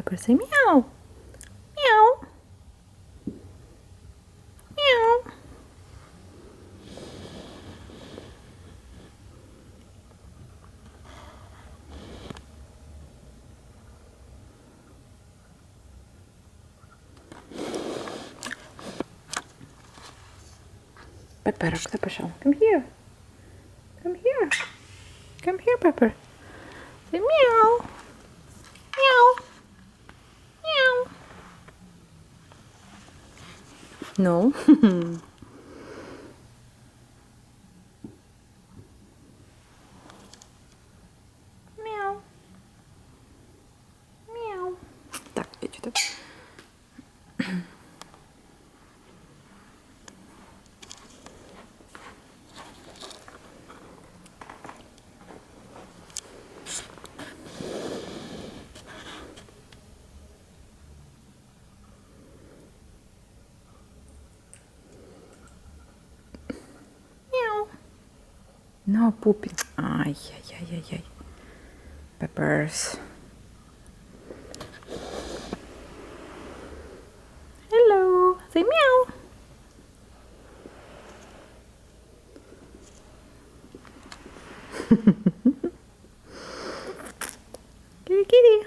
Pepper. Say meow. Meow. Meow. Pepper, kto poszedł? Come here. Come here. Come here, Pepper. Say meow. Meow. Meow. No. Meow. Meow. Tak, idź tu. No, puppy. Ay, ay, ay, ay, ay. Peppers. Hello. Say meow. Kitty, kitty.